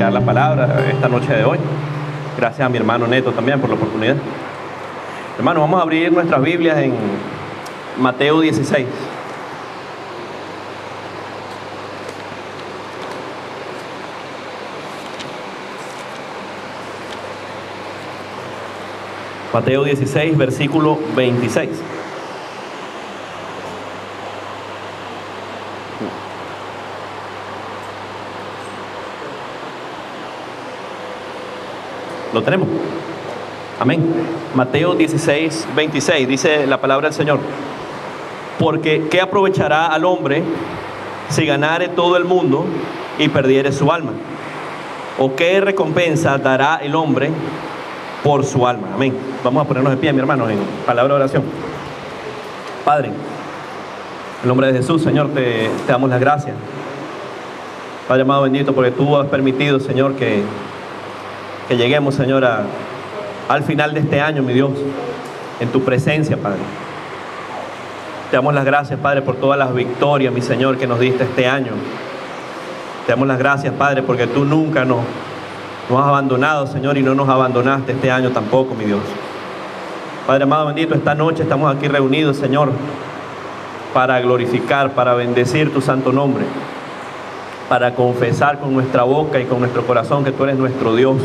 predicar la palabra esta noche de hoy. Gracias a mi hermano Neto también por la oportunidad. Hermano, vamos a abrir nuestras Biblias en Mateo 16. Mateo 16, versículo 26. ¿Lo tenemos? Amén. Mateo 16, 26, dice la palabra del Señor. Porque ¿qué aprovechará al hombre si ganare todo el mundo y perdiere su alma? ¿O qué recompensa dará el hombre por su alma? Amén. Vamos a ponernos de pie, mi hermano, en palabra de oración. Padre, en el nombre de Jesús, Señor, te damos las gracias. Padre amado bendito, porque tú has permitido, Señor, que lleguemos, Señor, al final de este año, mi Dios, en tu presencia, Padre. Te damos las gracias, Padre, por todas las victorias, mi Señor, que nos diste este año. Te damos las gracias, Padre, porque tú nunca nos has abandonado, Señor, y no nos abandonaste este año tampoco, mi Dios. Padre amado bendito, esta noche estamos aquí reunidos, Señor, para glorificar, para bendecir tu santo nombre, para confesar con nuestra boca y con nuestro corazón que tú eres nuestro Dios.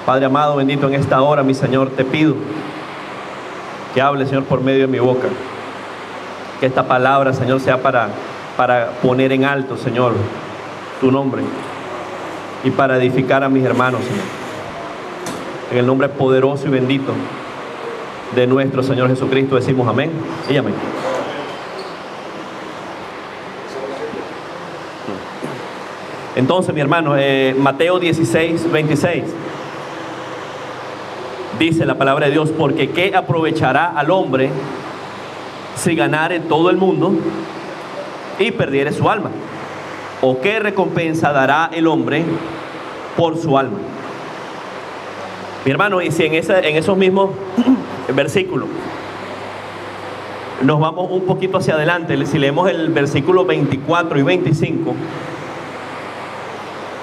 Padre amado bendito, en esta hora, mi Señor, te pido que hable, Señor, por medio de mi boca. Que esta palabra, Señor, sea para poner en alto, Señor, tu nombre y para edificar a mis hermanos, Señor. En el nombre poderoso y bendito de nuestro Señor Jesucristo decimos amén y amén. Entonces, mi hermano, Mateo 16, 26. Dice la palabra de Dios, porque ¿qué aprovechará al hombre si ganare todo el mundo y perdiere su alma? ¿O qué recompensa dará el hombre por su alma? Mi hermano, y si en esos mismos versículos nos vamos un poquito hacia adelante, si leemos el versículo 24 y 25,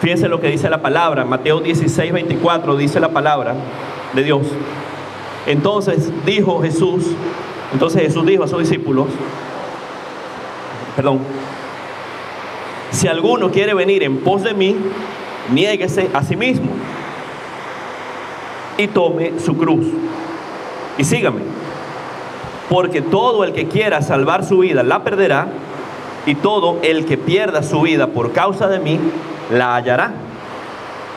fíjense lo que dice la palabra. Mateo 16, 24 dice la palabra de Dios. Entonces Jesús dijo a sus discípulos, si alguno quiere venir en pos de mí, niéguese a sí mismo y tome su cruz y sígame, porque todo el que quiera salvar su vida la perderá, y todo el que pierda su vida por causa de mí la hallará.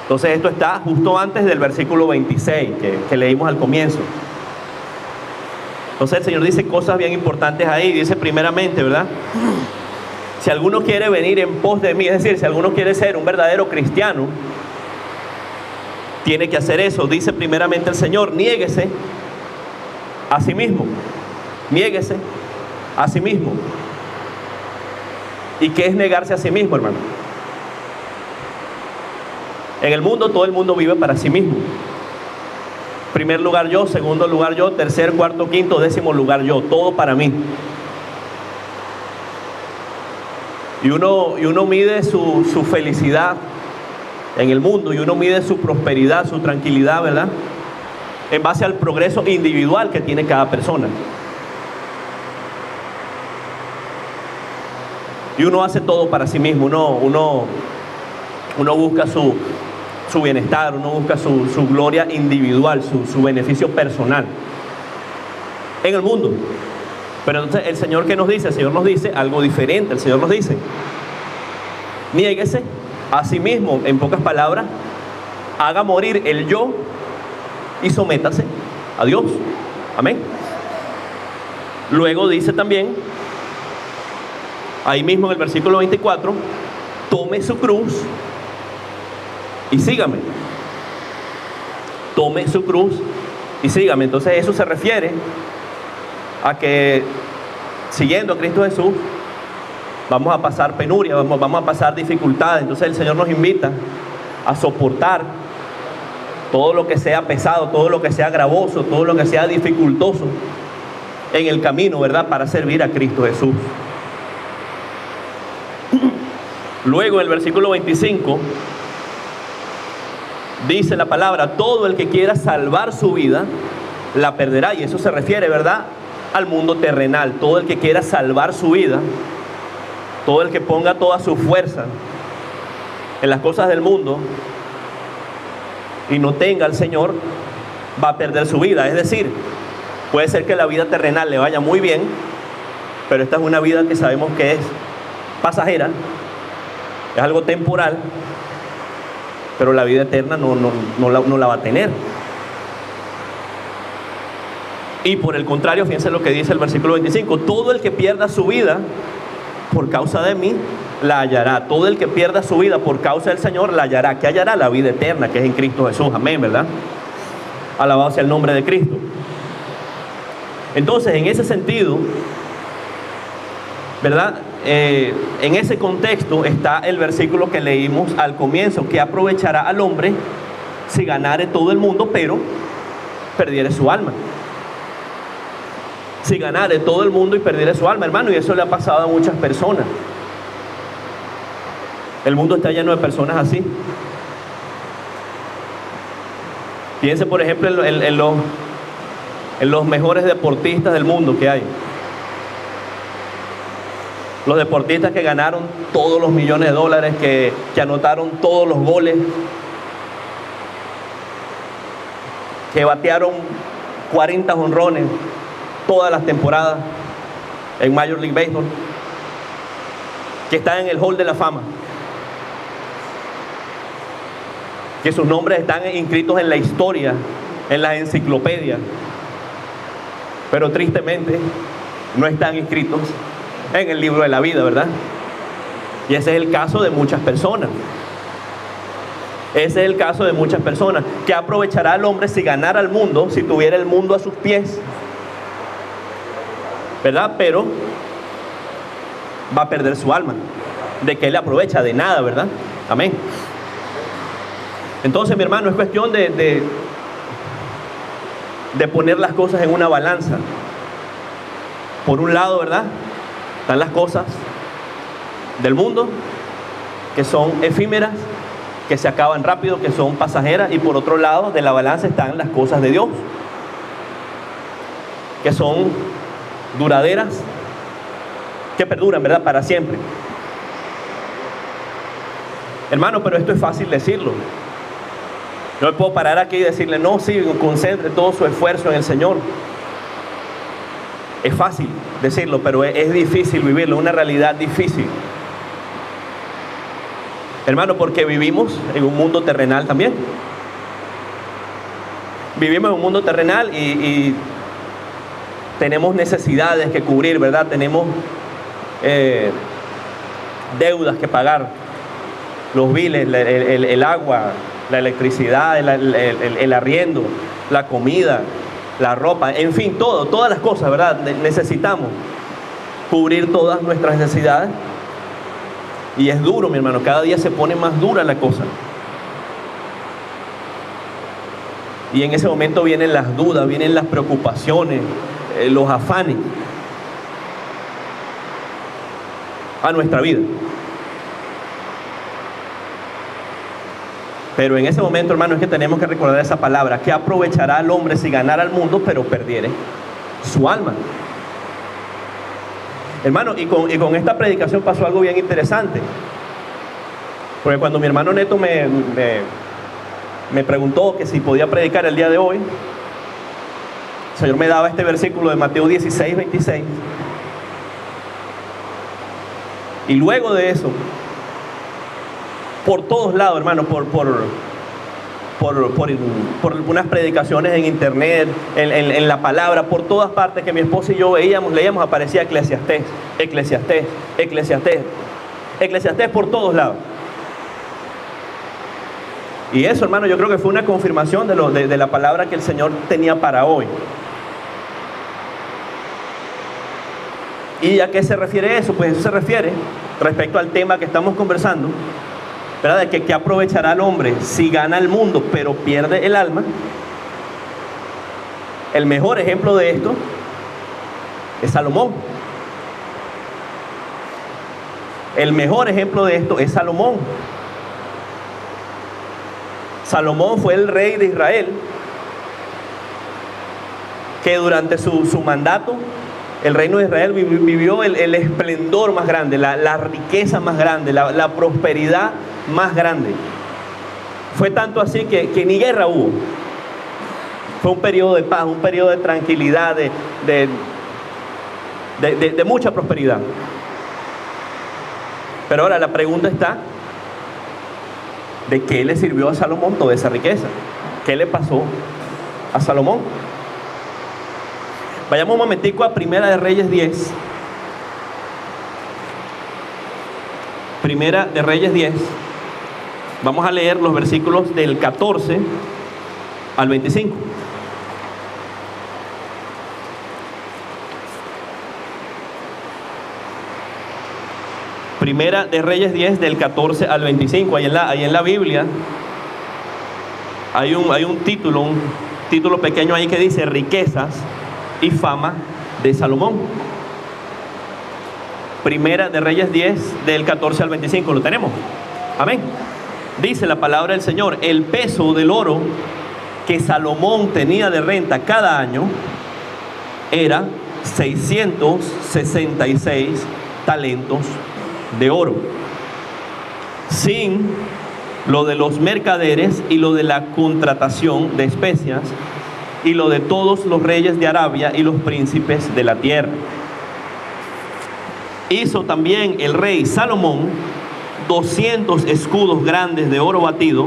Entonces esto está justo antes del versículo 26 que leímos al comienzo. Entonces el Señor dice cosas bien importantes ahí. Dice primeramente, ¿verdad? Si alguno quiere venir en pos de mí, es decir, si alguno quiere ser un verdadero cristiano, tiene que hacer eso. Dice primeramente el Señor, niéguese a sí mismo. Niéguese a sí mismo. ¿Y qué es negarse a sí mismo, hermano? En el mundo, todo el mundo vive para sí mismo. Primer lugar yo, segundo lugar yo, tercer, cuarto, quinto, décimo lugar yo. Todo para mí. Y uno mide su felicidad en el mundo, y uno mide su prosperidad, su tranquilidad, ¿verdad?, en base al progreso individual que tiene cada persona. Y uno hace todo para sí mismo. Uno busca su bienestar, uno busca su gloria individual, su beneficio personal en el mundo. Pero entonces el Señor, ¿qué nos dice? El Señor nos dice algo diferente. El Señor nos dice, niéguese a sí mismo. En pocas palabras, haga morir el yo y sométase a Dios. Amén. Luego dice también, ahí mismo en el versículo 24, tome su cruz y sígame. Tome su cruz y sígame. Entonces eso se refiere a que siguiendo a Cristo Jesús vamos a pasar penuria, vamos a pasar dificultades. Entonces el Señor nos invita a soportar todo lo que sea pesado, todo lo que sea gravoso, todo lo que sea dificultoso en el camino, ¿verdad?, para servir a Cristo Jesús. Luego en el versículo 25 Dice la palabra, todo el que quiera salvar su vida, la perderá. Y eso se refiere, ¿verdad?, al mundo terrenal. Todo el que quiera salvar su vida, todo el que ponga toda su fuerza en las cosas del mundo y no tenga al Señor, va a perder su vida. Es decir, puede ser que la vida terrenal le vaya muy bien, pero esta es una vida que sabemos que es pasajera, es algo temporal, pero la vida eterna no la va a tener. Y por el contrario, fíjense lo que dice el versículo 25, todo el que pierda su vida por causa de mí, la hallará. Todo el que pierda su vida por causa del Señor, la hallará. ¿Qué hallará? La vida eterna, que es en Cristo Jesús. Amén, ¿verdad? Alabado sea el nombre de Cristo. Entonces, en ese sentido, ¿verdad?, en ese contexto está el versículo que leímos al comienzo, que aprovechará al hombre si ganare todo el mundo, pero perdiere su alma. Si ganare todo el mundo y perdiere su alma, hermano, y eso le ha pasado a muchas personas. El mundo está lleno de personas así. Piense, por ejemplo, en los mejores deportistas del mundo que hay. Los deportistas que ganaron todos los millones de dólares, que anotaron todos los goles, que batearon 40 jonrones todas las temporadas en Major League Baseball, que están en el Hall de la Fama, que sus nombres están inscritos en la historia, en las enciclopedias, pero tristemente no están inscritos en el libro de la vida, ¿verdad? Y ese es el caso de muchas personas. Ese es el caso de muchas personas. ¿Qué aprovechará el hombre si ganara el mundo, si tuviera el mundo a sus pies? ¿Verdad? Pero va a perder su alma. ¿De qué le aprovecha? De nada, ¿verdad? Amén. Entonces, mi hermano, es cuestión de poner las cosas en una balanza. Por un lado, ¿verdad?, están las cosas del mundo, que son efímeras, que se acaban rápido, que son pasajeras. Y por otro lado de la balanza están las cosas de Dios, que son duraderas, que perduran, ¿verdad?, para siempre. Hermano, pero esto es fácil decirlo. No me puedo parar aquí y decirle, no, sí, concentre todo su esfuerzo en el Señor. Es fácil decirlo, pero es difícil vivirlo, es una realidad difícil. Hermano, porque vivimos en un mundo terrenal también. Vivimos en un mundo terrenal y tenemos necesidades que cubrir, ¿verdad? Tenemos deudas que pagar, los biles, el agua, la electricidad, el arriendo, la comida, la ropa, en fin, todas las cosas, ¿verdad? Necesitamos cubrir todas nuestras necesidades. Y es duro, mi hermano, cada día se pone más dura la cosa. Y en ese momento vienen las dudas, vienen las preocupaciones, los afanes a nuestra vida. Pero en ese momento, hermano, es que tenemos que recordar esa palabra: que aprovechará al hombre si ganara el mundo, pero perdiere su alma. Hermano, y con esta predicación pasó algo bien interesante. Porque cuando mi hermano Neto me preguntó que si podía predicar el día de hoy, el Señor me daba este versículo de Mateo 16, 26. Y luego de eso, por todos lados, hermano, por unas predicaciones en internet, en la palabra, por todas partes que mi esposa y yo leíamos, aparecía Eclesiastés, Eclesiastés, Eclesiastés, Eclesiastés por todos lados. Y eso, hermano, yo creo que fue una confirmación de la palabra que el Señor tenía para hoy. ¿Y a qué se refiere eso? Pues eso se refiere respecto al tema que estamos conversando, ¿verdad? De que aprovechará al hombre si gana el mundo pero pierde el alma. El mejor ejemplo de esto es Salomón. El mejor ejemplo de esto es Salomón. Salomón fue el rey de Israel que durante su mandato, el reino de Israel vivió el esplendor más grande, la riqueza más grande, la prosperidad más grande. Fue tanto así que ni guerra hubo. Fue un periodo de paz, un periodo de tranquilidad, de mucha prosperidad. Pero ahora la pregunta está, ¿de qué le sirvió a Salomón toda esa riqueza? ¿Qué le pasó a Salomón? Vayamos un momentico a Primera de Reyes 10. Primera de Reyes 10. Vamos a leer los versículos del 14 al 25. Primera de Reyes 10 del 14 al 25. Ahí en la Biblia hay un título pequeño ahí que dice riquezas y fama de Salomón. Primera de Reyes 10 del 14 al 25. ¿Lo tenemos? Amén. Dice la palabra del Señor: el peso del oro que Salomón tenía de renta cada año era 666 talentos de oro, sin lo de los mercaderes y lo de la contratación de especias y lo de todos los reyes de Arabia y los príncipes de la tierra. Hizo también el rey Salomón 200 escudos grandes de oro batido,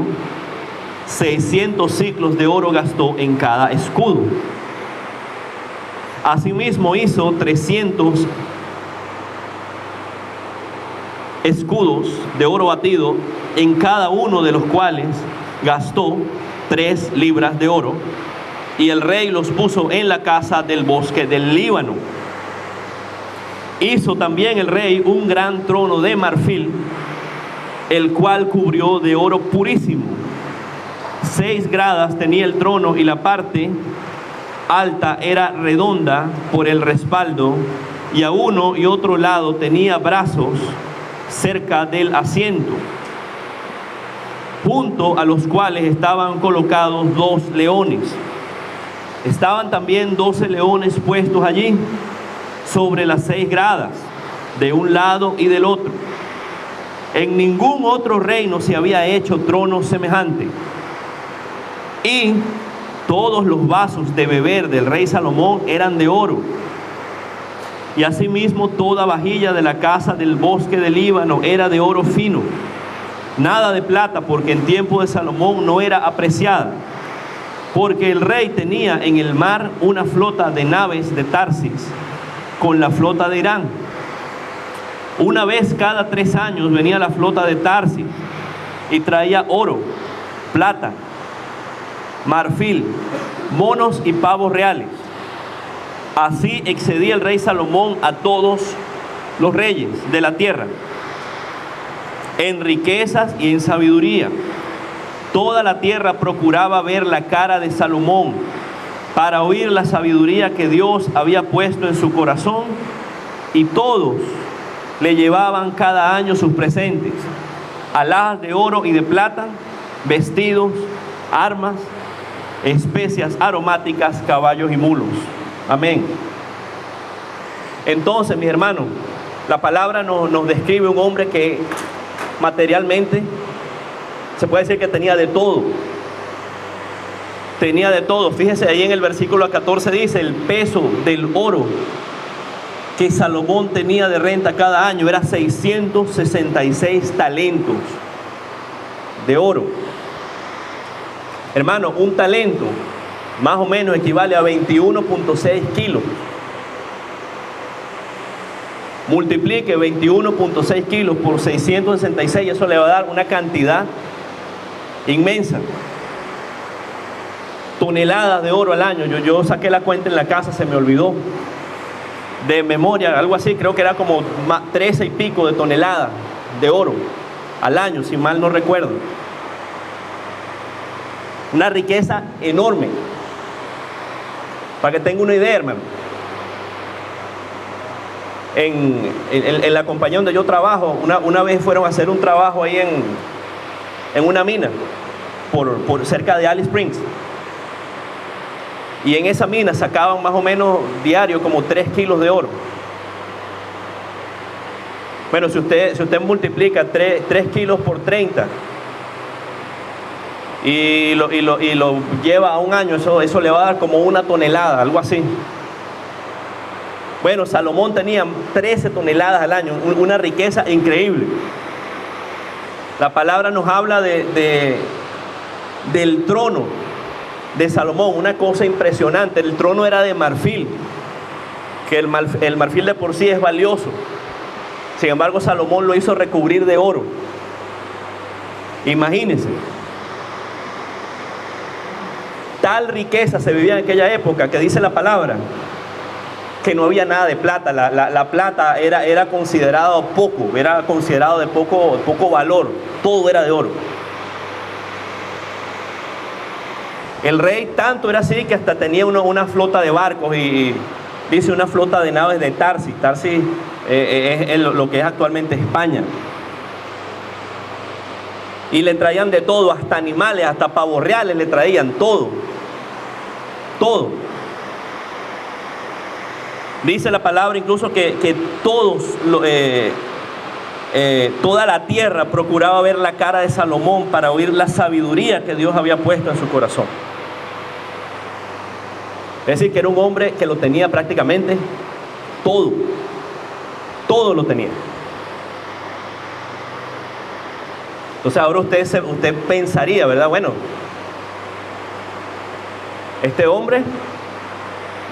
600 siclos de oro gastó en cada escudo. Asimismo hizo 300 escudos de oro batido, en cada uno de los cuales gastó 3 libras de oro, y el rey los puso en la casa del bosque del Líbano. Hizo también el rey un gran trono de marfil, el cual cubrió de oro purísimo. 6 gradas tenía el trono, y la parte alta era redonda por el respaldo, y a uno y otro lado tenía brazos cerca del asiento, junto a los cuales estaban colocados 2 leones. Estaban también 12 leones puestos allí sobre las 6 gradas, de un lado y del otro. En ningún otro reino se había hecho trono semejante. Y todos los vasos de beber del rey Salomón eran de oro. Y asimismo toda vajilla de la casa del bosque del Líbano era de oro fino, nada de plata, porque en tiempo de Salomón no era apreciada, porque el rey tenía en el mar una flota de naves de Tarsis con la flota de Irán. Una vez cada 3 años venía la flota de Tarsis y traía oro, plata, marfil, monos y pavos reales. Así excedía el rey Salomón a todos los reyes de la tierra en riquezas y en sabiduría. Toda la tierra procuraba ver la cara de Salomón para oír la sabiduría que Dios había puesto en su corazón, y todos le llevaban cada año sus presentes: alhajas de oro y de plata, vestidos, armas, especias aromáticas, caballos y mulos. Amén. Entonces, mis hermanos, la palabra nos describe un hombre que materialmente se puede decir que tenía de todo. Tenía de todo. Fíjese ahí en el versículo 14 dice: el peso del oro que Salomón tenía de renta cada año era 666 talentos de oro. Hermano, un talento más o menos equivale a 21.6 kilos. Multiplique 21.6 kilos por 666, eso le va a dar una cantidad inmensa. Toneladas de oro al año. Yo saqué la cuenta en la casa, se me olvidó de memoria, algo así, creo que era como 13 y pico de toneladas de oro al año, si mal no recuerdo. Una riqueza enorme. Para que tenga una idea, hermano, en la compañía donde yo trabajo, una vez fueron a hacer un trabajo ahí en una mina, por cerca de Alice Springs. Y en esa mina sacaban más o menos diario como 3 kilos de oro. Bueno, si usted multiplica 3 kilos por 30 y lo lleva a un año, eso le va a dar como 1 tonelada, algo así. Bueno, Salomón tenía 13 toneladas al año, una riqueza increíble. La palabra nos habla del trono de Salomón, una cosa impresionante. El trono era de marfil, que el marfil de por sí es valioso. Sin embargo, Salomón lo hizo recubrir de oro. Imagínense. Tal riqueza se vivía en aquella época que dice la palabra que no había nada de plata. La plata era considerado poco, era considerado de poco valor. Todo era de oro. El rey tanto era así que hasta tenía una flota de barcos, y dice una flota de naves de Tarsis. Tarsis es lo que es actualmente España. Y le traían de todo, hasta animales, hasta pavos reales le traían, todo. Dice la palabra incluso que toda la tierra procuraba ver la cara de Salomón para oír la sabiduría que Dios había puesto en su corazón. Es decir, que era un hombre que lo tenía prácticamente todo lo tenía. Entonces ahora usted pensaría, ¿verdad? Bueno, este hombre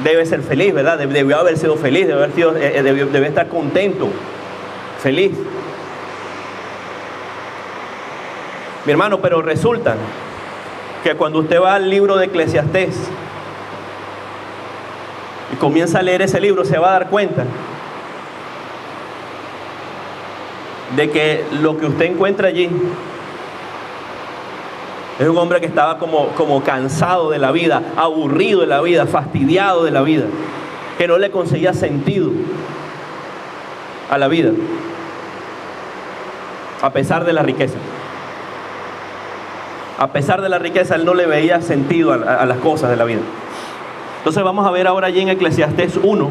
debe ser feliz, ¿verdad? Debió haber sido feliz, debe estar contento, feliz. Mi hermano, pero resulta que cuando usted va al libro de Eclesiastés y comienza a leer ese libro, se va a dar cuenta de que lo que usted encuentra allí es un hombre que estaba como cansado de la vida, aburrido de la vida, fastidiado de la vida, que no le conseguía sentido a la vida, a pesar de la riqueza. A pesar de la riqueza, él no le veía sentido a las cosas de la vida. Entonces vamos a ver ahora allí en Eclesiastés 1.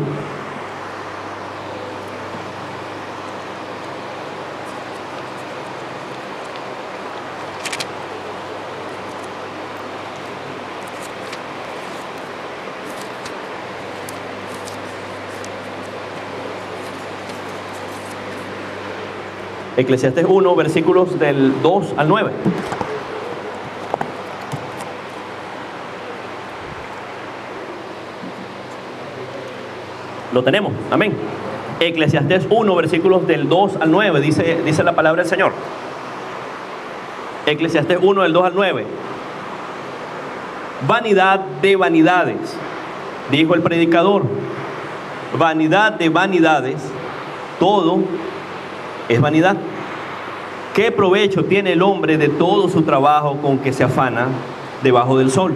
Eclesiastés 1, versículos del 2 al 9. Lo tenemos, amén. Eclesiastés 1, versículos del 2 al 9, dice la palabra del Señor. Eclesiastés 1, del 2 al 9. Vanidad de vanidades, dijo el predicador. Vanidad de vanidades, todo es vanidad. ¿Qué provecho tiene el hombre de todo su trabajo con que se afana debajo del sol?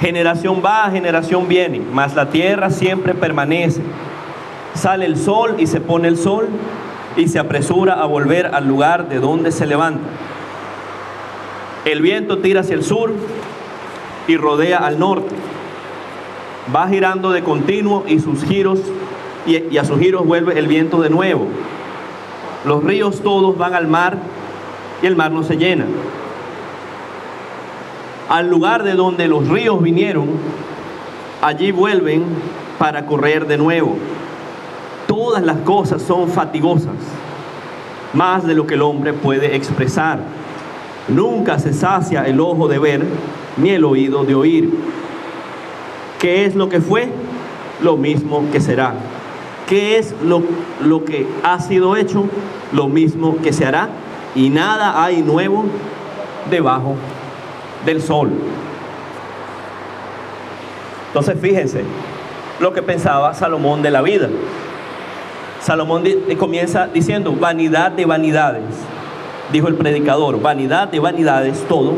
Generación va, generación viene, mas la tierra siempre permanece. Sale el sol y se pone el sol, y se apresura a volver al lugar de donde se levanta. El viento tira hacia el sur y rodea al norte. Va girando de continuo y a sus giros vuelve el viento de nuevo. Los ríos todos van al mar y el mar no se llena. Al lugar de donde los ríos vinieron, allí vuelven para correr de nuevo. Todas las cosas son fatigosas, más de lo que el hombre puede expresar. Nunca se sacia el ojo de ver, ni el oído de oír. ¿Qué es lo que fue? Lo mismo que será. ¿Qué es lo que ha sido hecho? Lo mismo que se hará. Y nada hay nuevo debajo del sol. Entonces fíjense lo que pensaba Salomón de la vida. Salomón comienza diciendo: vanidad de vanidades, dijo el predicador. Vanidad de vanidades, todo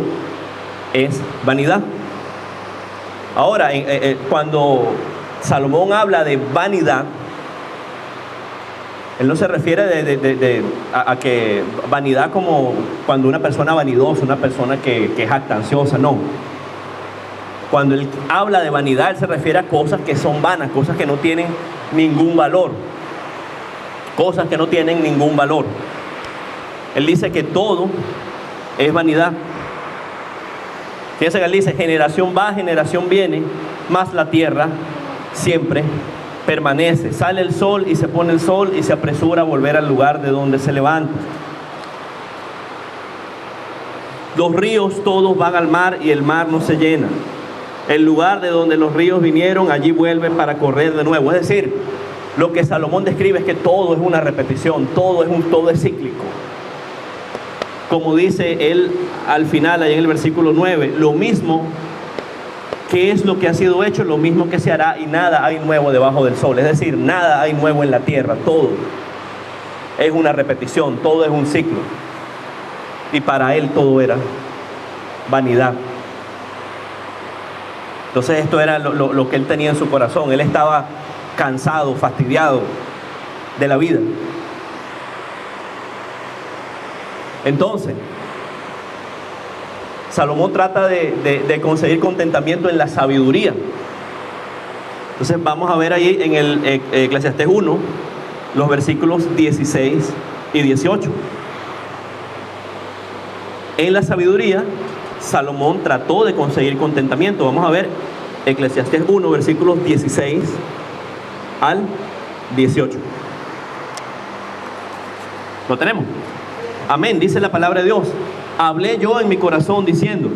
es vanidad. Ahora, cuando Salomón habla de vanidad, Él no se refiere a que vanidad como cuando una persona vanidosa, una persona que es jactanciosa, no. Cuando él habla de vanidad, él se refiere a cosas que son vanas, cosas que no tienen ningún valor. Cosas que no tienen ningún valor. Él dice que todo es vanidad. Fíjense que él dice, generación va, generación viene, mas la tierra siempre permanece. Sale el sol y se pone el sol y se apresura a volver al lugar de donde se levanta. Los ríos todos van al mar y el mar no se llena. El lugar de donde los ríos vinieron, allí vuelven para correr de nuevo. Es decir, lo que Salomón describe es que todo es una repetición, todo es cíclico. Como dice él al final, allá en el versículo 9, lo mismo que es lo que ha sido hecho, lo mismo que se hará, y nada hay nuevo debajo del sol. Es decir, nada hay nuevo en la tierra, todo es una repetición, todo es un ciclo. Y para él todo era vanidad. Entonces esto era lo que él tenía en su corazón. Él estaba cansado, fastidiado de la vida. Entonces, Salomón trata de conseguir contentamiento en la sabiduría. Entonces vamos a ver ahí en el Eclesiastés 1, los versículos 16 y 18. En la sabiduría, Salomón trató de conseguir contentamiento. Vamos a ver Eclesiastés 1, versículos 16 al 18. ¿Lo tenemos? Amén, dice la palabra de Dios. Hablé yo en mi corazón diciendo: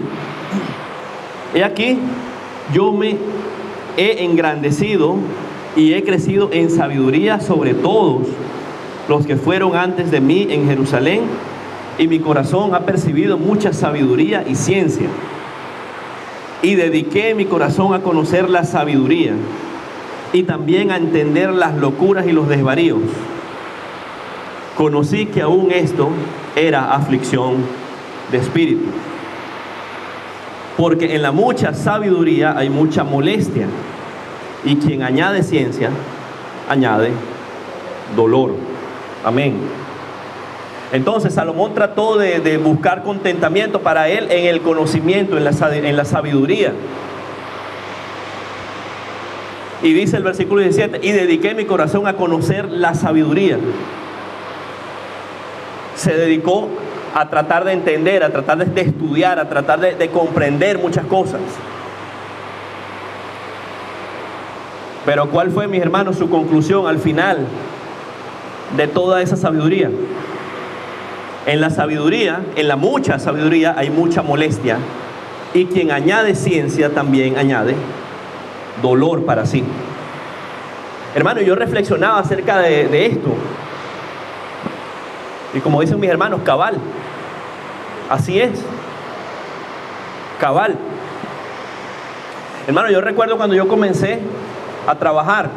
he aquí, yo me he engrandecido y he crecido en sabiduría sobre todos los que fueron antes de mí en Jerusalén, y mi corazón ha percibido mucha sabiduría y ciencia. Y dediqué mi corazón a conocer la sabiduría y también a entender las locuras y los desvaríos. Conocí que aún esto era aflicción de espíritu, porque en la mucha sabiduría hay mucha molestia, y quien añade ciencia añade dolor. Amén. Entonces Salomón trató de buscar contentamiento para él en el conocimiento, en la sabiduría. Y dice el versículo 17: y dediqué mi corazón a conocer la sabiduría. Se dedicó a tratar de entender, a tratar de estudiar, a tratar de comprender muchas cosas. Pero ¿cuál fue, mis hermanos, su conclusión al final de toda esa sabiduría? En la sabiduría, en la mucha sabiduría, hay mucha molestia, y quien añade ciencia también añade dolor para sí. Hermano, yo reflexionaba acerca de esto, y como dicen mis hermanos, cabal. Así es. Cabal. Hermano, yo recuerdo cuando yo comencé a trabajar,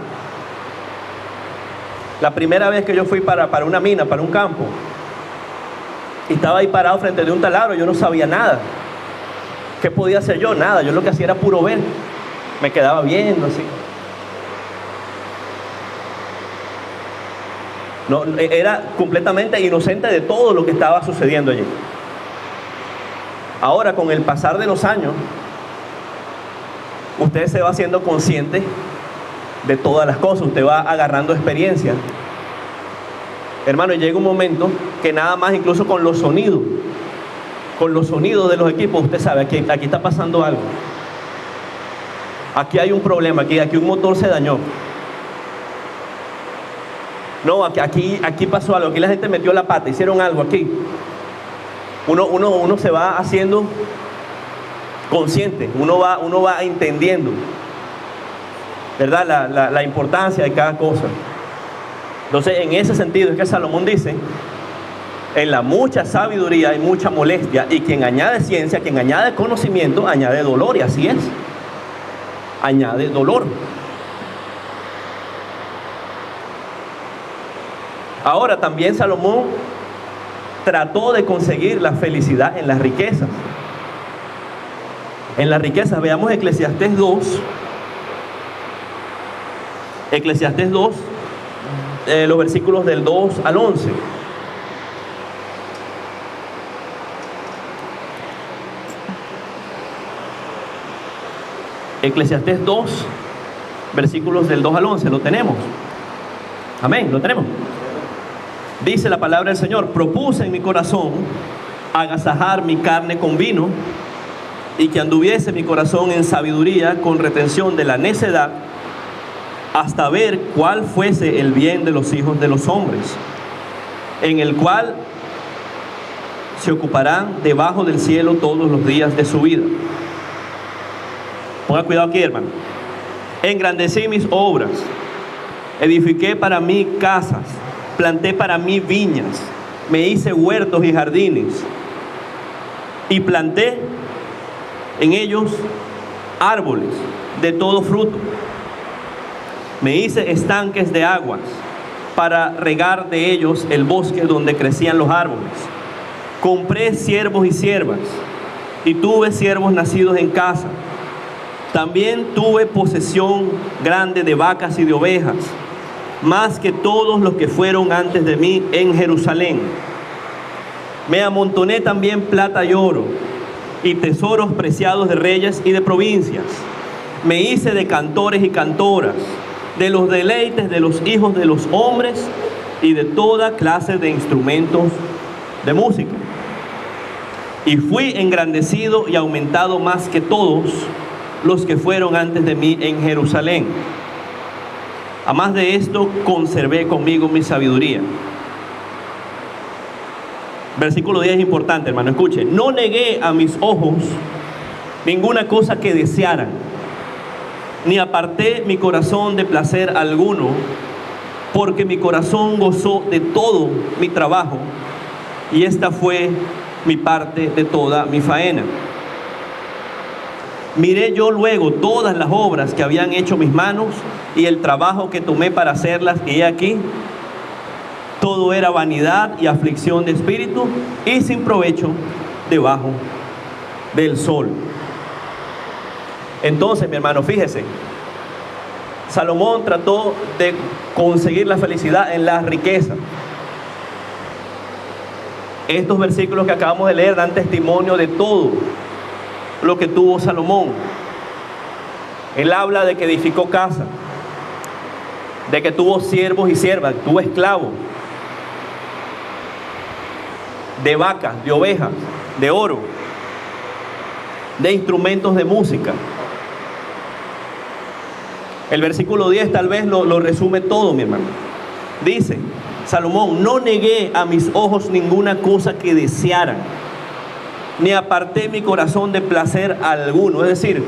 la primera vez que yo fui para una mina, para un campo, y estaba ahí parado frente de un taladro. Yo no sabía nada. ¿Qué podía hacer yo? Nada. Yo lo que hacía era puro ver. Me quedaba viendo así. No, era completamente inocente de todo lo que estaba sucediendo allí. Ahora, con el pasar de los años, usted se va haciendo consciente de todas las cosas. Usted va agarrando experiencia. Hermano, llega un momento que nada más, incluso con los sonidos de los equipos, usted sabe, aquí está pasando algo. Aquí hay un problema, aquí un motor se dañó. No, aquí pasó algo, aquí la gente metió la pata, hicieron algo aquí. Uno se va haciendo consciente, uno va entendiendo, ¿verdad? La importancia de cada cosa. Entonces, en ese sentido es que Salomón dice: en la mucha sabiduría hay mucha molestia, y quien añade ciencia, quien añade conocimiento, añade dolor. Y así es, añade dolor. Ahora, también Salomón trató de conseguir la felicidad en las riquezas. En las riquezas, veamos Eclesiastés 2. Eclesiastés 2, los versículos del 2 al 11. Eclesiastés 2, versículos del 2 al 11, lo tenemos. Amén, lo tenemos. Dice la palabra del Señor: propuse en mi corazón agasajar mi carne con vino, y que anduviese mi corazón en sabiduría con retención de la necedad, hasta ver cuál fuese el bien de los hijos de los hombres, en el cual se ocuparán debajo del cielo todos los días de su vida. Ponga cuidado aquí, hermano. Engrandecí mis obras, edifiqué para mí casas, planté para mí viñas, me hice huertos y jardines, y planté en ellos árboles de todo fruto. Me hice estanques de aguas para regar de ellos el bosque donde crecían los árboles. Compré siervos y siervas, y tuve siervos nacidos en casa. También tuve posesión grande de vacas y de ovejas, más que todos los que fueron antes de mí en Jerusalén. Me amontoné también plata y oro, y tesoros preciados de reyes y de provincias. Me hice de cantores y cantoras, de los deleites de los hijos de los hombres, y de toda clase de instrumentos de música. Y fui engrandecido y aumentado más que todos los que fueron antes de mí en Jerusalén. A más de esto, conservé conmigo mi sabiduría. Versículo 10 es importante, hermano, escuche. No negué a mis ojos ninguna cosa que desearan, ni aparté mi corazón de placer alguno, porque mi corazón gozó de todo mi trabajo, y esta fue mi parte de toda mi faena. Miré yo luego todas las obras que habían hecho mis manos y el trabajo que tomé para hacerlas, y he aquí, todo era vanidad y aflicción de espíritu, y sin provecho debajo del sol. Entonces, mi hermano, fíjese, Salomón trató de conseguir la felicidad en la riqueza. Estos versículos que acabamos de leer dan testimonio de todo lo que tuvo Salomón. Él habla de que edificó casa, de que tuvo siervos y siervas, tuvo esclavos, de vacas, de ovejas, de oro, de instrumentos de música. El versículo 10 tal vez lo resume todo, mi hermano. Dice Salomón: no negué a mis ojos ninguna cosa que desearan, ni aparté mi corazón de placer alguno. Es decir,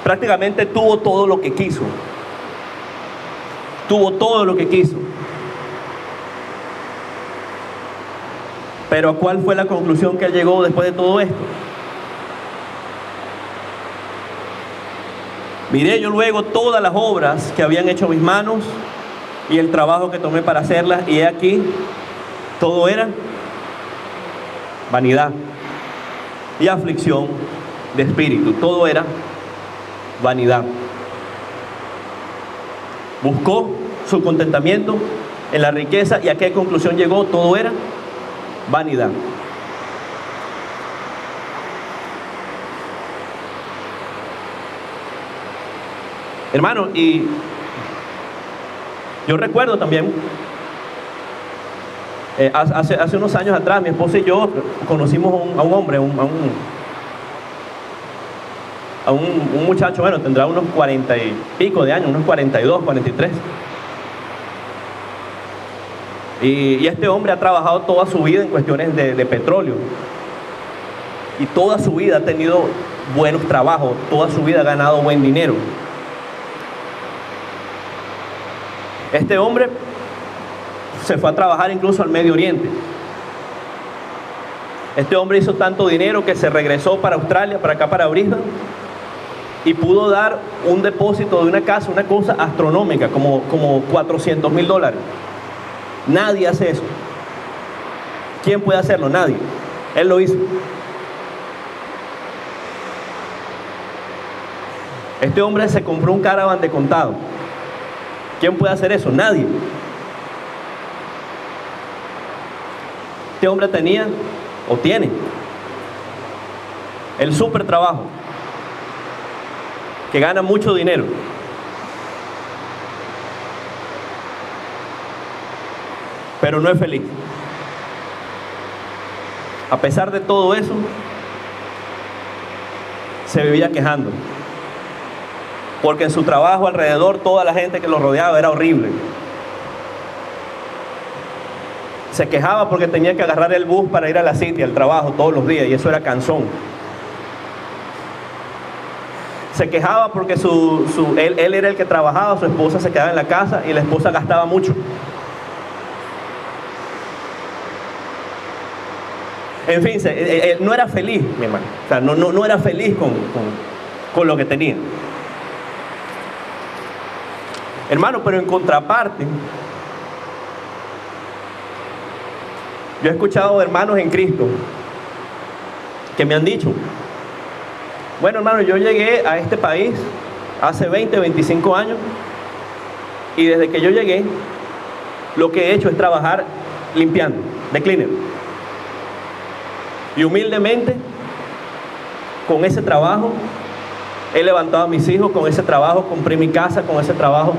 prácticamente tuvo todo lo que quiso. Tuvo todo lo que quiso. Pero ¿a cuál fue la conclusión que él llegó después de todo esto? Miré yo luego todas las obras que habían hecho mis manos y el trabajo que tomé para hacerlas, y he aquí, todo era vanidad y aflicción de espíritu. Todo era vanidad. Buscó su contentamiento en la riqueza, y ¿a qué conclusión llegó? Todo era vanidad. Hermano, y yo recuerdo también, hace unos años atrás, mi esposa y yo conocimos a un hombre, a un muchacho, bueno, tendrá unos 40 y pico de años, unos 42, 43. Y este hombre ha trabajado toda su vida en cuestiones de petróleo. Y toda su vida ha tenido buenos trabajos, toda su vida ha ganado buen dinero. Este hombre se fue a trabajar incluso al Medio Oriente. Este hombre hizo tanto dinero que se regresó para Australia, para acá, para Brisbane, y pudo dar un depósito de una casa, una cosa astronómica, como $400,000. Nadie hace eso. ¿Quién puede hacerlo? Nadie. Él lo hizo. Este hombre se compró un caravan de contado. ¿Quién puede hacer eso? Nadie. Este hombre tenía o tiene el súper trabajo, que gana mucho dinero. Pero no es feliz. A pesar de todo eso, se vivía quejando. Porque en su trabajo alrededor, toda la gente que lo rodeaba era horrible. Se quejaba porque tenía que agarrar el bus para ir a la city, al trabajo, todos los días, y eso era cansón. Se quejaba porque él era el que trabajaba, su esposa se quedaba en la casa y la esposa gastaba mucho. En fin, él no era feliz, mi hermano. O sea, no era feliz con lo que tenía. Hermano, pero en contraparte, yo he escuchado hermanos en Cristo que me han dicho: bueno, hermano, yo llegué a este país hace 20, 25 años y desde que yo llegué, lo que he hecho es trabajar limpiando, de cleaner. Y humildemente, con ese trabajo, he levantado a mis hijos, con ese trabajo compré mi casa, con ese trabajo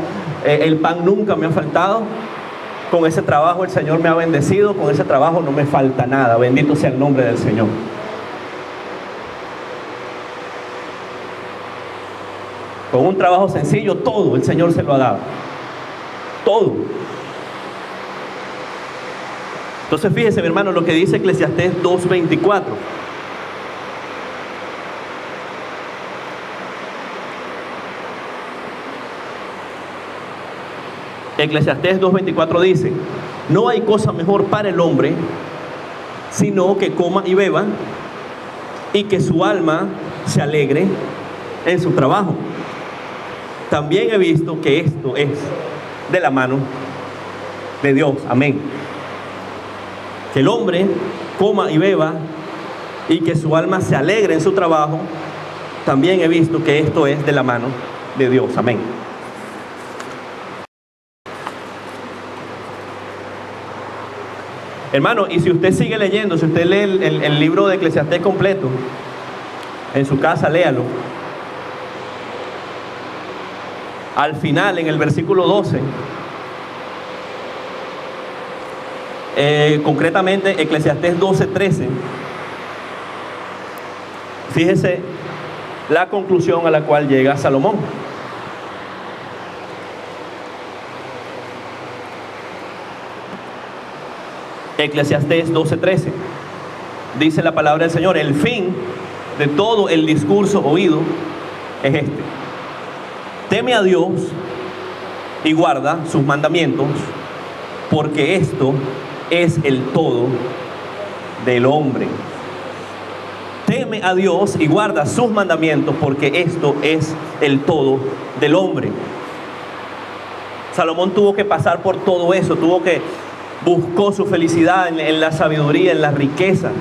el pan nunca me ha faltado, con ese trabajo el Señor me ha bendecido, con ese trabajo no me falta nada, bendito sea el nombre del Señor. Con un trabajo sencillo, todo el Señor se lo ha dado. Todo. Entonces fíjese, mi hermano, lo que dice Eclesiastés 2:24. Eclesiastés 2:24 dice: no hay cosa mejor para el hombre sino que coma y beba y que su alma se alegre en su trabajo. También he visto que esto es de la mano de Dios. Amén. Que el hombre coma y beba y que su alma se alegre en su trabajo. También he visto que esto es de la mano de Dios. Amén. Hermano, y si usted sigue leyendo, si usted lee el libro de Eclesiastés completo, en su casa léalo. Al final, en el versículo 12, concretamente Eclesiastés 12:13, fíjese la conclusión a la cual llega Salomón. Eclesiastés 12:13 dice la palabra del Señor: el fin de todo el discurso oído es este: teme a Dios y guarda sus mandamientos, porque esto es el todo del hombre. Teme a Dios y guarda sus mandamientos, porque esto es el todo del hombre. Salomón tuvo que pasar por todo eso, buscó su felicidad en la sabiduría, en la riqueza,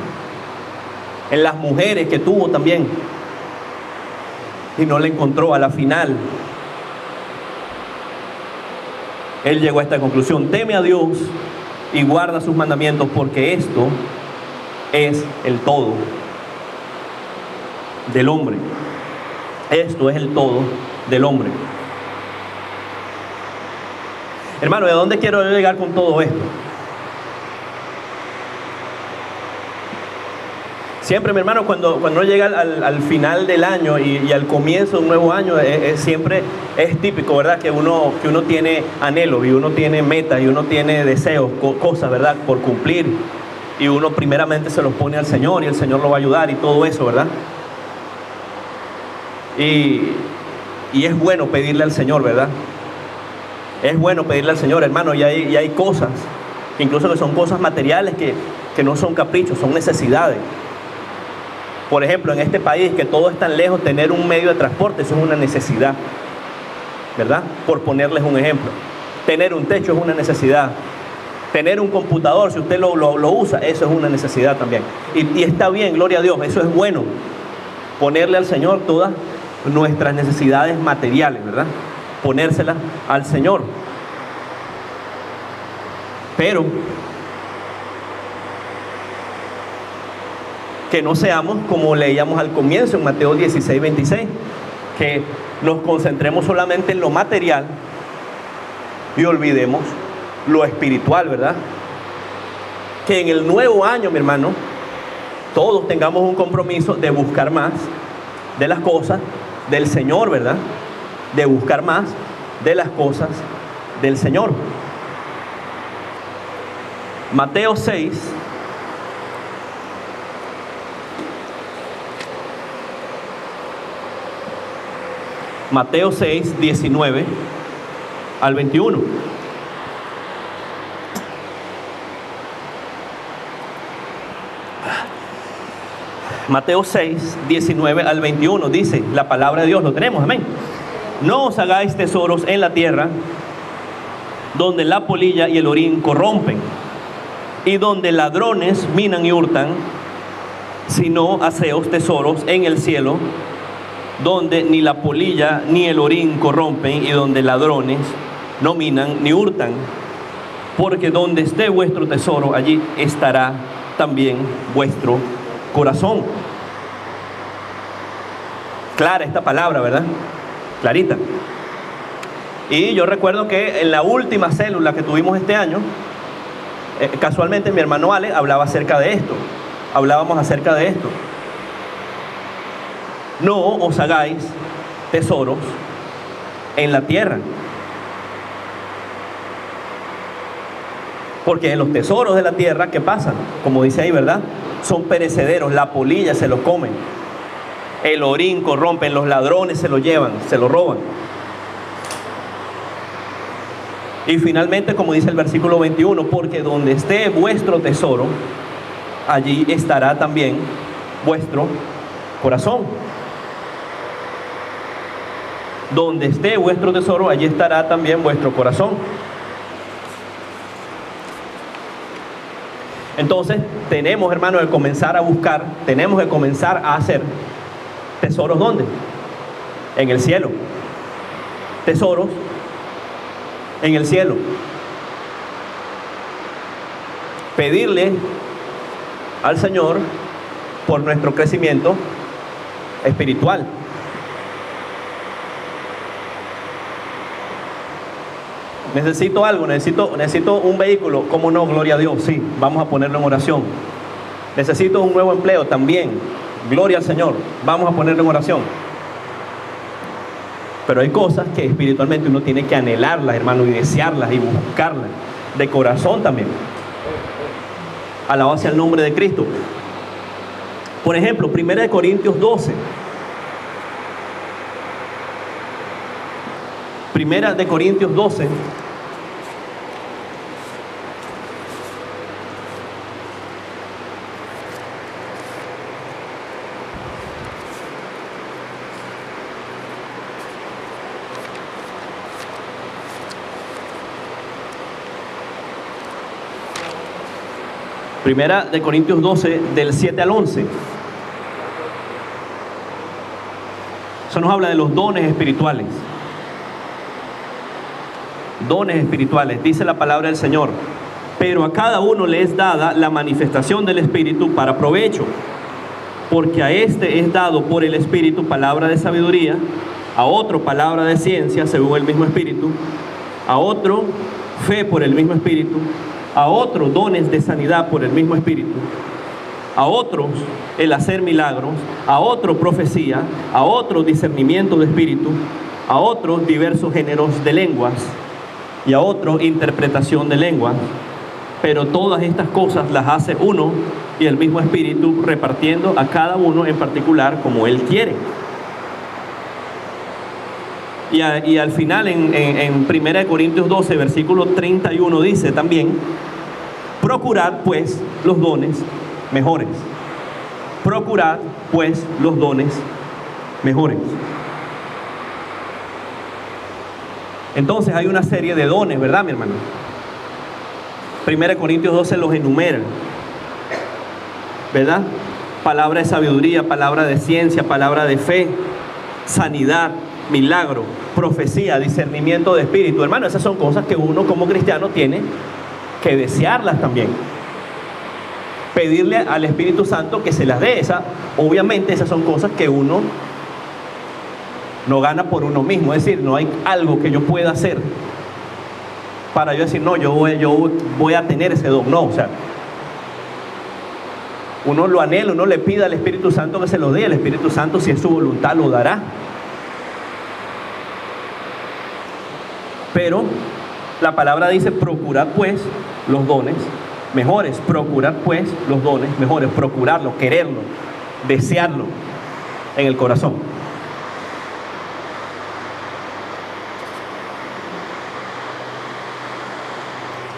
en las mujeres que tuvo también, y no le encontró. A la final él llegó a esta conclusión: teme a Dios y guarda sus mandamientos, porque esto es el todo del hombre. Esto es el todo del hombre. Hermano, ¿de dónde quiero llegar con todo esto? Siempre, mi hermano, cuando uno llega al final del año y al comienzo de un nuevo año, siempre es típico, ¿verdad? Que uno tiene anhelos y uno tiene metas y uno tiene deseos, cosas, ¿verdad? Por cumplir. Y uno primeramente se los pone al Señor y el Señor lo va a ayudar y todo eso, ¿verdad? Y es bueno pedirle al Señor, ¿verdad? Es bueno pedirle al Señor, hermano, y hay cosas, incluso que son cosas materiales que no son caprichos, son necesidades. Por ejemplo, en este país que todo es tan lejos, tener un medio de transporte, eso es una necesidad, ¿verdad? Por ponerles un ejemplo. Tener un techo es una necesidad. Tener un computador, si usted lo usa, eso es una necesidad también. Y está bien, gloria a Dios, eso es bueno. Ponerle al Señor todas nuestras necesidades materiales, ¿verdad? Ponérselas al Señor. que no seamos como leíamos al comienzo en Mateo 16, 26, que nos concentremos solamente en lo material y olvidemos lo espiritual, ¿verdad? Que en el nuevo año, mi hermano, todos tengamos un compromiso de buscar más de las cosas del Señor, ¿verdad? De buscar más de las cosas del Señor. Mateo 6, Mateo 6, 19 al 21. Mateo 6, 19 al 21 dice la palabra de Dios, lo tenemos, amén. No os hagáis tesoros en la tierra, donde la polilla y el orín corrompen, y donde ladrones minan y hurtan, sino haceos tesoros en el cielo, donde ni la polilla ni el orín corrompen, y donde ladrones no minan ni hurtan, porque donde esté vuestro tesoro, allí estará también vuestro corazón. Clara esta palabra, ¿verdad? Clarita. Y yo recuerdo que en la última célula que tuvimos este año, casualmente mi hermano Ale hablaba acerca de esto. Hablábamos acerca de esto. No os hagáis tesoros en la tierra, porque en los tesoros de la tierra, ¿qué pasa? Como dice ahí, ¿verdad? Son perecederos, la polilla se los comen, el orín corrompen, los ladrones se lo llevan, se lo roban. Y finalmente, como dice el versículo 21, porque donde esté vuestro tesoro, allí estará también vuestro corazón. Donde esté vuestro tesoro, allí estará también vuestro corazón. Entonces, tenemos, hermanos, que comenzar a buscar, tenemos que comenzar a hacer tesoros, ¿dónde? En el cielo. Tesoros en el cielo. Pedirle al Señor por nuestro crecimiento espiritual. Necesito algo, necesito un vehículo. ¿Cómo no? Gloria a Dios, sí, vamos a ponerlo en oración. Necesito un nuevo empleo también. Gloria al Señor, vamos a ponerlo en oración. Pero hay cosas que espiritualmente uno tiene que anhelarlas, hermano, y desearlas y buscarlas de corazón también. Alabado sea el nombre de Cristo. Por ejemplo, 1 Corintios 12. 1 Corintios 12. Primera de Corintios 12, del 7 al 11. Eso nos habla de los dones espirituales. Dones espirituales, dice la palabra del Señor. Pero a cada uno le es dada la manifestación del Espíritu para provecho. Porque a este es dado por el Espíritu palabra de sabiduría, a otro palabra de ciencia según el mismo Espíritu, a otro fe por el mismo Espíritu, a otros dones de sanidad por el mismo Espíritu, a otros el hacer milagros, a otro profecía, a otro discernimiento de espíritu, a otros diversos géneros de lenguas y a otro interpretación de lenguas. Pero todas estas cosas las hace uno y el mismo Espíritu, repartiendo a cada uno en particular como Él quiere. Y al final en 1 Corintios 12, versículo 31 dice también: procurad pues los dones mejores. Procurad pues los dones mejores. Entonces hay una serie de dones, ¿verdad, mi hermano? 1 Corintios 12 los enumera, ¿verdad? Palabra de sabiduría, palabra de ciencia, palabra de fe, sanidad, milagro, profecía, discernimiento de espíritu. Hermano, esas son cosas que uno como cristiano tiene que desearlas también. pedirle al Espíritu Santo que se las dé. Obviamente esas son cosas que uno no gana por uno mismo. Es decir, no hay algo que yo pueda hacer para yo decir, no, yo voy a tener ese don. No, o sea, uno lo anhela, uno le pide al Espíritu Santo que se lo dé. El Espíritu Santo, si es su voluntad, lo dará. Pero la palabra dice, procurad pues los dones mejores. Procurad pues los dones mejores. Procurarlo, quererlo, desearlo en el corazón.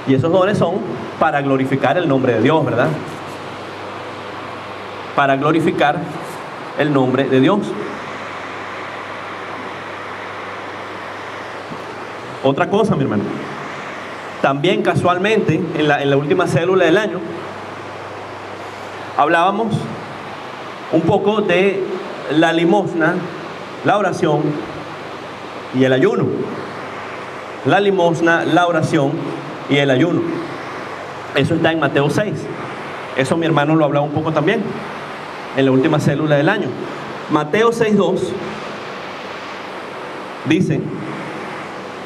Y esos dones son para glorificar el nombre de Dios, ¿verdad? Para glorificar el nombre de Dios. Otra cosa, mi hermano. También casualmente, en la última célula del año, hablábamos un poco de la limosna, la oración y el ayuno. La limosna, la oración y el ayuno. Eso está en Mateo 6. Eso mi hermano lo hablaba un poco también en la última célula del año. Mateo 6:2 dice: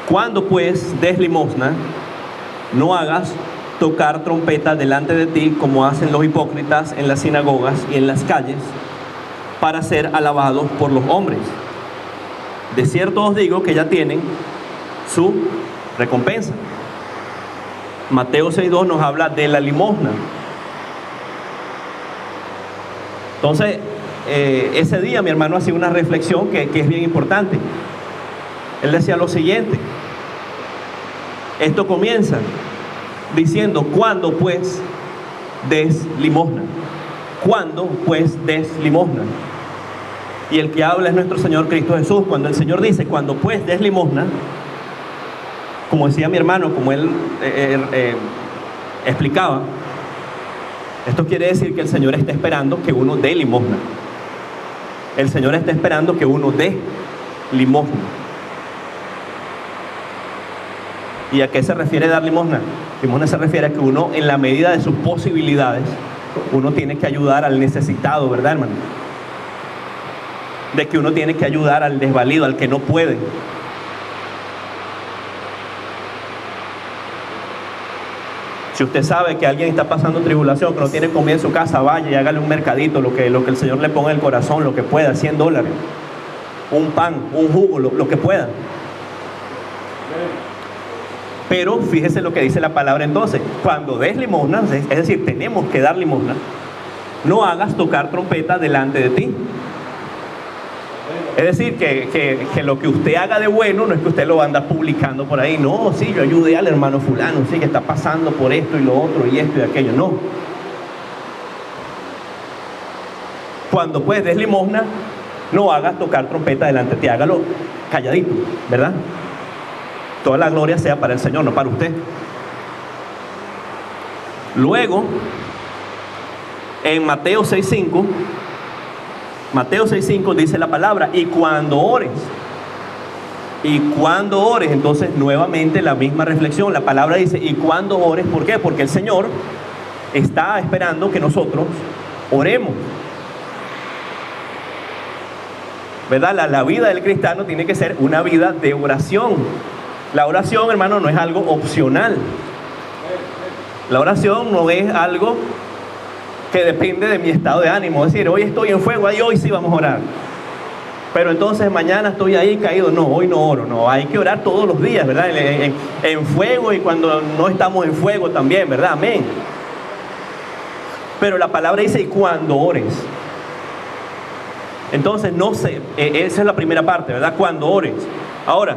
cuando pues des limosna, no hagas tocar trompeta delante de ti como hacen los hipócritas en las sinagogas y en las calles, para ser alabados por los hombres. De cierto os digo que ya tienen su recompensa. Mateo 6:2 nos habla de la limosna. Entonces, ese día mi hermano hacía una reflexión que es bien importante. Él decía lo siguiente: esto comienza diciendo, ¿cuándo pues des limosna? ¿Cuándo pues des limosna? Y el que habla es nuestro Señor Cristo Jesús. Cuando el Señor dice, cuando pues des limosna, como decía mi hermano, como él explicaba, esto quiere decir que el Señor está esperando que uno dé limosna. El Señor está esperando que uno dé limosna. ¿Y a qué se refiere dar limosna? Limosna se refiere a que uno, en la medida de sus posibilidades, uno tiene que ayudar al necesitado, ¿verdad, hermano? De que uno tiene que ayudar al desvalido, al que no puede. Si usted sabe que alguien está pasando tribulación, que no tiene comida en su casa, vaya y hágale un mercadito, lo que el Señor le ponga en el corazón, lo que pueda, $100, un pan, un jugo, lo que pueda. Pero fíjese lo que dice la palabra entonces: cuando des limosna, es decir, tenemos que dar limosna, no hagas tocar trompeta delante de ti. Es decir, que lo que usted haga de bueno no es que usted lo anda publicando por ahí. No, sí, yo ayudé al hermano fulano, sí, que está pasando por esto y lo otro y esto y aquello. No. Cuando pues des limosna, no hagas tocar trompeta delante de ti. Hágalo calladito, ¿verdad? Toda la gloria sea para el Señor, no para usted. Luego, en Mateo 6:5 dice la palabra: y cuando ores, entonces nuevamente la misma reflexión. La palabra dice, y cuando ores, ¿por qué? Porque el Señor está esperando que nosotros oremos, ¿verdad? La vida del cristiano tiene que ser una vida de oración. La oración, hermano, no es algo opcional. La oración no es algo que depende de mi estado de ánimo. Es decir, hoy estoy en fuego, hoy sí vamos a orar. Pero entonces mañana estoy ahí caído. No, hoy no oro. No, hay que orar todos los días, ¿verdad? En fuego y cuando no estamos en fuego también, ¿verdad? Amén. Pero la palabra dice, y cuando ores. Entonces, no sé, esa es la primera parte, ¿verdad? Cuando ores. Ahora,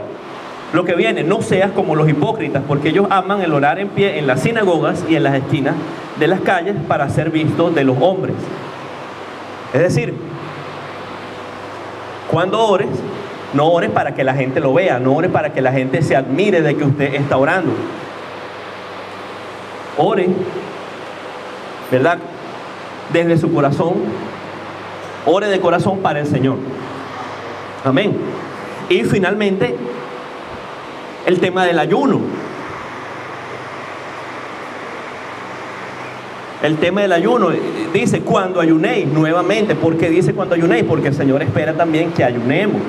lo que viene: no seas como los hipócritas, porque ellos aman el orar en pie en las sinagogas y en las esquinas de las calles para ser vistos de los hombres. Es decir, cuando ores, no ores para que la gente lo vea, no ores para que la gente se admire de que usted está orando. Ore, ¿verdad? Desde su corazón, ore de corazón para el Señor. Amén. Y finalmente, el tema del ayuno. El tema del ayuno, dice cuando ayunéis, nuevamente. ¿Por qué dice cuando ayunéis? Porque el Señor espera también que ayunemos.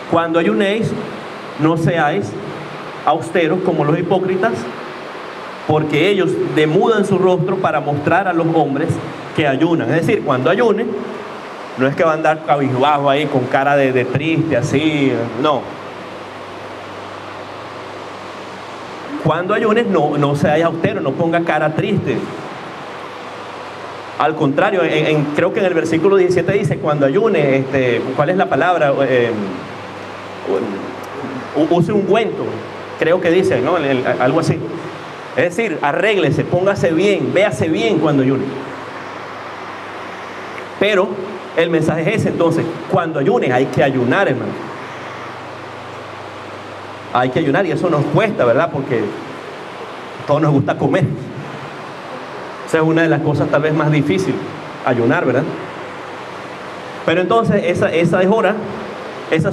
Cuando ayunéis, no seáis austeros como los hipócritas, porque ellos demudan su rostro para mostrar a los hombres que ayunan. Es decir, cuando ayunen, no es que va a andar cabizbajo ahí con cara de triste, así, no. Cuando ayunes, no seáis austeros, no ponga cara triste. Al contrario, creo que en el versículo 17 dice, cuando ayune, ¿cuál es la palabra? Use ungüento, creo que dice, ¿no? Algo así. Es decir, arréglese, póngase bien, véase bien cuando ayune. Pero el mensaje es ese, entonces, cuando ayunes hay que ayunar, hermano. Hay que ayunar y eso nos cuesta, ¿verdad? Porque a todos nos gusta comer. Esa es una de las cosas tal vez más difíciles, ayunar, ¿verdad? Pero entonces esa es hora, esa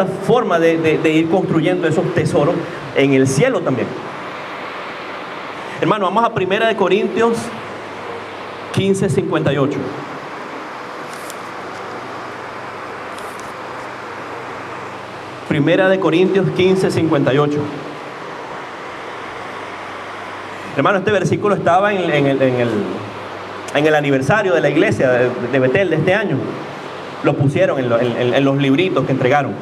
forma de ir construyendo esos tesoros en el cielo también. Hermano, vamos a 1 Corintios 15:58. Primera de Corintios 15:58. Hermano, este versículo estaba en el aniversario de la iglesia de Betel de este año. Lo pusieron en los libritos que entregaron.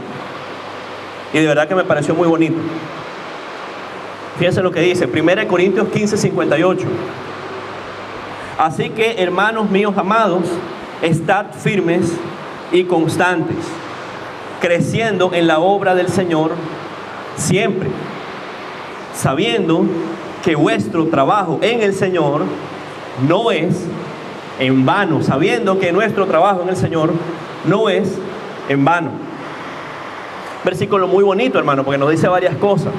Y de verdad que me pareció muy bonito. Fíjense lo que dice, 1 Corintios 15:58. Así que, hermanos míos amados, estad firmes y constantes, creciendo en la obra del Señor siempre, sabiendo que vuestro trabajo en el Señor no es en vano, sabiendo que nuestro trabajo en el Señor no es en vano. Versículo muy bonito, hermano, porque nos dice varias cosas.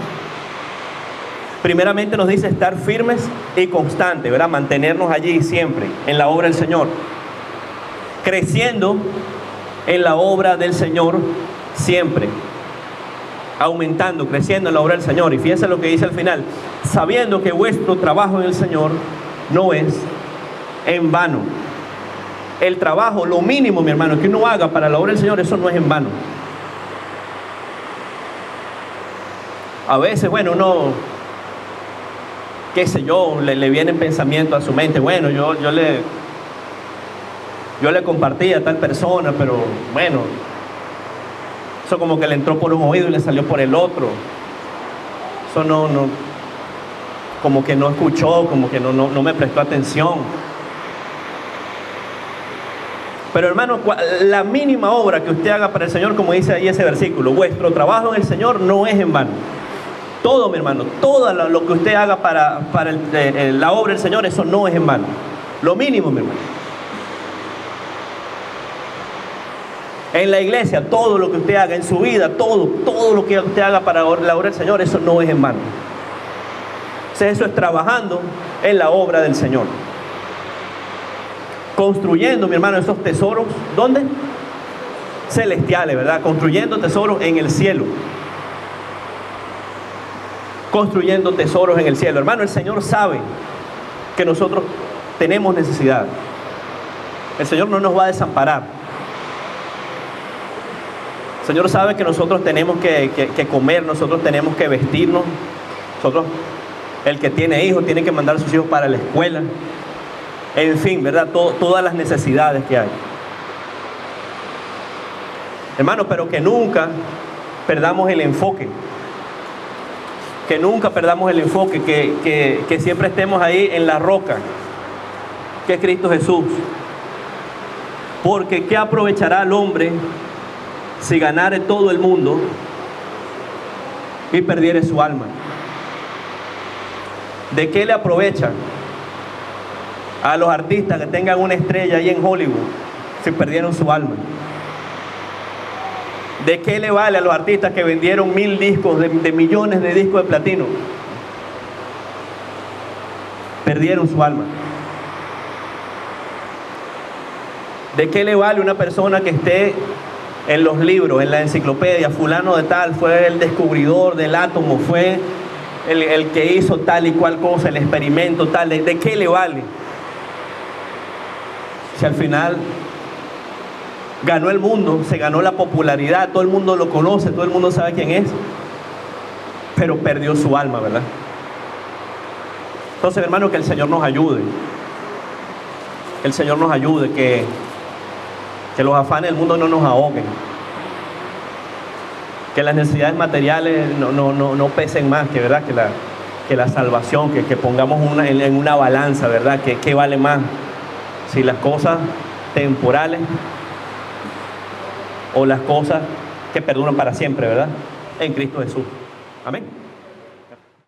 Primeramente nos dice estar firmes y constantes, ¿verdad? Mantenernos allí siempre en la obra del Señor, creciendo en la obra del Señor siempre, aumentando, creciendo en la obra del Señor. Y fíjense lo que dice al final, sabiendo que vuestro trabajo en el Señor no es en vano. El trabajo, lo mínimo, mi hermano, que uno haga para la obra del Señor, eso no es en vano. A veces, bueno, uno, qué sé yo, le vienen pensamientos a su mente, bueno, yo le compartí a tal persona, pero bueno, eso como que le entró por un oído y le salió por el otro. Eso no, como que no escuchó, como que no me prestó atención. Pero hermano, la mínima obra que usted haga para el Señor, como dice ahí ese versículo, vuestro trabajo en el Señor no es en vano. Todo, mi hermano, todo lo que usted haga para la obra del Señor, eso no es en vano. Lo mínimo, mi hermano. En la iglesia, todo lo que usted haga en su vida, todo lo que usted haga para la obra del Señor, eso no es en vano. Entonces, eso es trabajando en la obra del Señor. Construyendo, mi hermano, esos tesoros, ¿dónde? Celestiales, ¿verdad? Construyendo tesoros en el cielo. Construyendo tesoros en el cielo. Hermano, el Señor sabe que nosotros tenemos necesidad. El Señor no nos va a desamparar. El Señor sabe que nosotros tenemos que comer, nosotros tenemos que vestirnos. Nosotros, el que tiene hijos, tiene que mandar a sus hijos para la escuela. En fin, ¿verdad? Todas las necesidades que hay. Hermano, pero que nunca perdamos el enfoque. Que nunca perdamos el enfoque, que siempre estemos ahí en la roca, que es Cristo Jesús. Porque ¿qué aprovechará el hombre si ganare todo el mundo y perdiere su alma? ¿De qué le aprovecha a los artistas que tengan una estrella ahí en Hollywood si perdieron su alma? ¿De qué le vale a los artistas que vendieron 1000 discos, de millones de discos de platino? Perdieron su alma. ¿De qué le vale una persona que esté en los libros, en la enciclopedia, fulano de tal, fue el descubridor del átomo, fue el que hizo tal y cual cosa, el experimento tal, ¿de qué le vale? Si al final ganó el mundo, se ganó la popularidad, todo el mundo lo conoce, todo el mundo sabe quién es, pero perdió su alma, ¿verdad? Entonces, hermano, que el Señor nos ayude. Que el Señor nos ayude, que los afanes del mundo no nos ahoguen. Que las necesidades materiales no pesen más, que, ¿verdad? Que la salvación, que pongamos en una balanza, ¿verdad? Que vale más, si las cosas temporales o las cosas que perduran para siempre, ¿verdad? En Cristo Jesús. Amén.